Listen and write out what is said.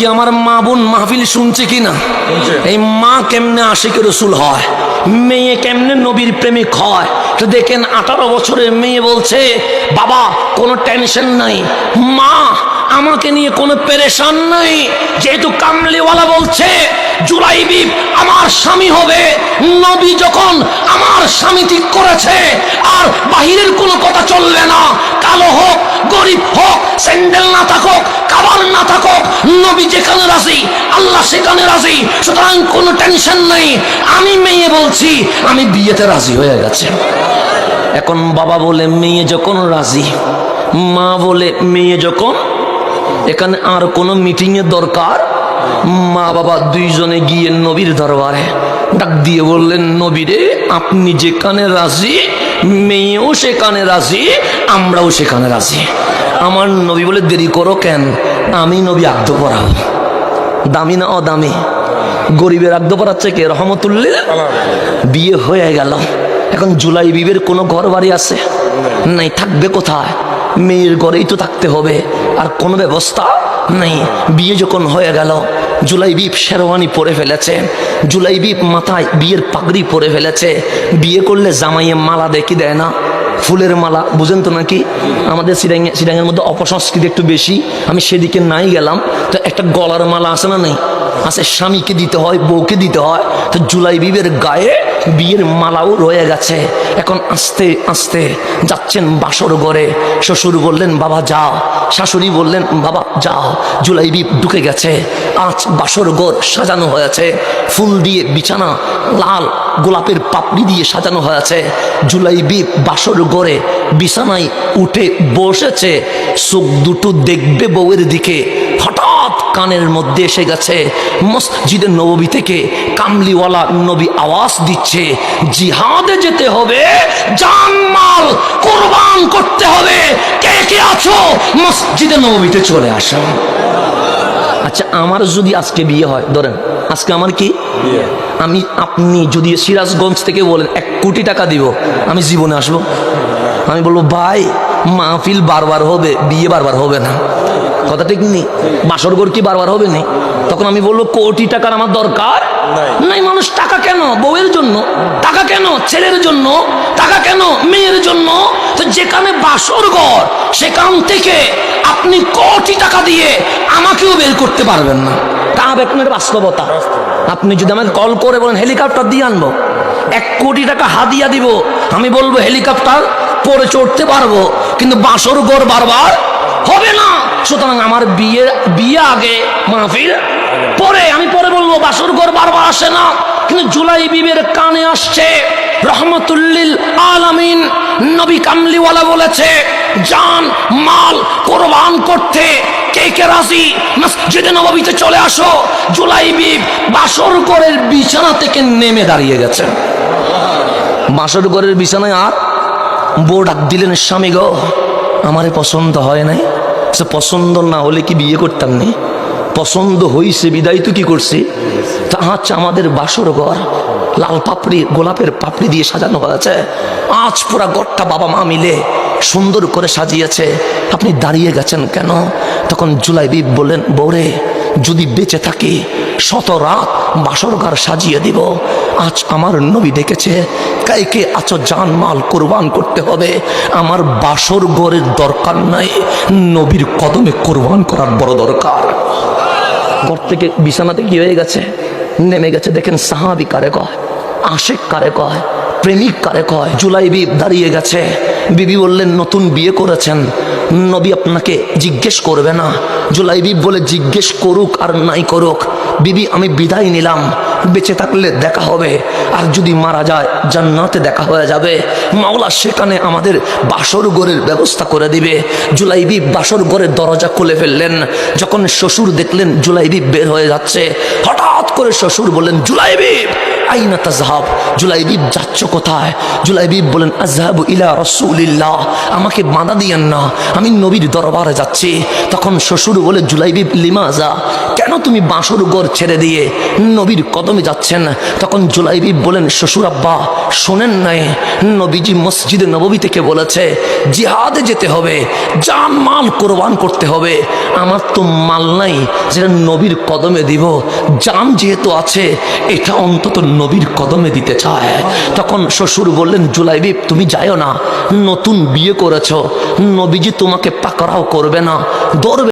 কি আমার মা বোন মাহফিল শুনছে কিনা? এই মা কেমনে আশিক রসুল হয়, মেয়ে কেমনে নবীর প্রেমিক হয়। তো দেখেন 18 বছরের মেয়ে বলছে বাবা কোনো টেনশন নাই, মা আমাকে নিয়ে কোনো পেরেশান নাই, যেহেতু কামলিওয়ালা বলছে জুলাইবিব আমার স্বামী হবে, নবী যখন আমার স্বামী ঠিক করেছে আর বাহিরের কোনো কথা চলবে না, কালো হোক গরিব হোক স্যান্ডেল না থাকুক কাবার না থাকুক, নবী যেখানে রাজি আল্লাহ সেখানে রাজি, সুতরাং কোনো টেনশন নাই। আমি মেয়ে বলছি আমি বিয়েতে রাজি হয়ে গেছে। এখন বাবা বলে মেয়ে যখন রাজি, মা বলে মেয়ে যখন, এখানে আর কোনো মিটিং এর দরকার। মা বাবা দুইজনে গিয়ে নবীর দরবারে ডাক দিয়ে বললেন নবীরে আপনি যেখানে রাজি মেয়েও সেখানে রাজি, আমরাও সেখানে রাজি। আমার নবী বলে দেরি করো কেন, আমি নবী আগ্ধ পড়াবো। দামি না অদামি? গরিবের আগ্ধ পড়াচ্ছে কে? রহমতুল্লিল। বিয়ে হয়ে গেল। এখন জুলাইবিবের কোনো ঘর বাড়ি আছে নাই, থাকবে কোথায়? মেয়ের ঘরেই তো থাকতে হবে, আর কোনো ব্যবস্থা নেই। বিয়ে যখন হয়ে গেল, জুলাইবিব শেরওয়ানি পরে ফেলেছে, জুলাইবিব মাথায় বিয়ের পাগড়ি পরে ফেলেছে। বিয়ে করলে জামাইয়ে মালা দেখি দেয় না, ফুলের মালা, বুঝেন তো নাকি? আমাদের সিরাঙের মধ্যে অপসংস্কৃতি একটু বেশি, আমি সেদিকে নাই গেলাম। তো একটা গলার মালা আছে না? নেই আছে, স্বামীকে দিতে হয়, বউকে দিতে হয়। তো জুলাইবিবের গায়ে বিয়ের মালাও রয়ে গেছে। এখন আস্তে আস্তে যাচ্ছেন বাসর ঘরে। শ্বশুর বললেন বাবা যাও, শাশুড়ি বললেন বাবা যাও। জুলাইবিব ঢুকে গেছে। আজ বাসর ঘর সাজানো হয়েছে, ফুল দিয়ে বিছানা লাল গোলাপের পাপড়ি দিয়ে সাজানো হয়েছে। জুলাইবিব বাসর ঘরে বিছানায় উঠে বসেছে, চোখ দুটো দেখবে বউয়ের দিকে। হঠাৎ কানের মধ্যে এসে গেছে মসজিদে নববী থেকে কামলিওয়ালা নবী আওয়াজ দিচ্ছে জিহাদে যেতে হবে, জান মাল কুরবান করতে হবে, কে কে আছো মসজিদে নববীতে চলে আসো। আচ্ছা আমার যদি আজকে বিয়ে হয়, ধরেন আজকে আমার কি বিয়ে, আমি আপনি যদি সিরাজগঞ্জ থেকে বলেন 1 কোটি টাকা দিব, আমি জীবনে আসবো? আমি বলবো ভাই মাহফিল বারবার হবে, বিয়ে বারবার হবে না। কথা ঠিক নেই? বাসর ঘর কি বারবার হবে না? তখন আমি বলবো কোটি টাকার আমার দরকার নাই। মানুষ টাকা কেন? বউয়ের জন্য টাকা কেন? ছেলের জন্য টাকা কেন? মেয়ের জন্য। তো যেখানে বাসর ঘর সেখান থেকে আপনি কোটি টাকা দিয়ে আমাকেও বের করতে পারবেন না। তা আপনার বাস্তবতা। আপনি যদি আমাকে কল করে বলেন হেলিকপ্টার দিয়ে আনবো, 1 কোটি টাকা হাদিয়া দিব, আমি বলবো হেলিকপ্টার পরে চড়তে পারবো, কিন্তু বাসর ঘর বারবার হবে না। সুতরাং আমার বিয়ে আগে, মাহফিল পরে। আমি পরে বলবো বাসর ঘর বারবার আসে না, কিন্তু জুলাইবিবের কানে আসছে রহমতুল্লিল আলামিন নবী কামলিওয়ালা বলেছে জান মাল কোরবান করতে কে কে রাজি মসজিদে নববীতে চলে আসো। জুলাইবিব বাসর ঘরের বিছানা থেকে নেমে দাঁড়িয়ে গেছে। বাসর ঘরের বিছানায় আর বউ ডাক দিলেন স্বামী গো আমারে পছন্দ হয় নাই। সে পছন্দ না হলে কি বিয়ে করতাম নি? পছন্দ হইছে বিদায় তো কি করছি? তা আচ্ছা আমাদের বাসর ঘর লাল পাপড়ি গোলাপের পাপড়ি দিয়ে সাজানো হয়েছে। আজ পুরা ঘরটা বাবা মা মিলে সুন্দর করে সাজিয়েছে, আপনি দাঁড়িয়ে গেছেন কেন? তখন জুলাইবিব বললেন বউরে যদি বেঁচে থাকি 100 রাত বাসর ঘর সাজিয়ে দিব। আজ আমার নবী ডেকেছে, কাইকে আছো জান মাল কোরবান করতে হবে। আমার বাসর ঘরের দরকার নাই, নবীর কদমে কোরবান করার বড় দরকার। ঘর থেকে বিছানাতে কি হয়ে গেছে? নেমে গেছে। দেখেন সাহাবী কারে কয়, আশিক কারে কয়, প্রেমিক কারে কয়। জুলাইবিব দাঁড়িয়ে গেছে। বিবি বললেন নতুন বিয়ে করেছেন, নবী আপনাকে জিজ্ঞেস করবে না। জুলাইবিব বলে জিজ্ঞেস করুক আর নাই করুক বিবি আমি বিদায় নিলাম, বেঁচে থাকলে দেখা হবে, আর যদি মারা যায় জান্নাতে দেখা হয়ে যাবে। মাওলা সেখানে আমাদের বাসর ঘরের ব্যবস্থা করে দিবে। জুলাইবিব বাসর ঘরের দরজা খুলে ফেললেন। যখন শ্বশুর দেখলেন জুলাইবিব বের হয়ে যাচ্ছে, হঠাৎ করে শ্বশুর বললেন জুলাইবিব আইনা তাযহাব, জুলাইবিব যাচ্ছ কোথায়? জুলাইবিব বলেন আযহাবু ইলা রাসূলিল্লাহ, আমাকে বাধা দিয়েন না, আমি নবীর দরবারে যাচ্ছি। তখন শ্বশুর বলে জুলাইবিব লিমাজা, কেন তুমি বাসর ঘর ছেড়ে দিয়ে নবীর কদমে যাচ্ছেন? তখন জুলাইবিব বলেন শ্বশুর আব্বা শোনেন নাই, নবীজি মসজিদে নববী থেকে বলেছে জিহাদে যেতে হবে, জান মাল কোরবান করতে হবে। আমার তো মাল নাই যেটা নবীর কদমে দিব, জান যেহেতু আছে এটা অন্তত নবীর কদমে দিতে চায়। তখন শ্বশুর বললেন জুলাইবিব তুমি যাইও না, নতুন বিয়ে করেছো, নবীজি তোমাকে পাকড়াও করবে না, ধরবে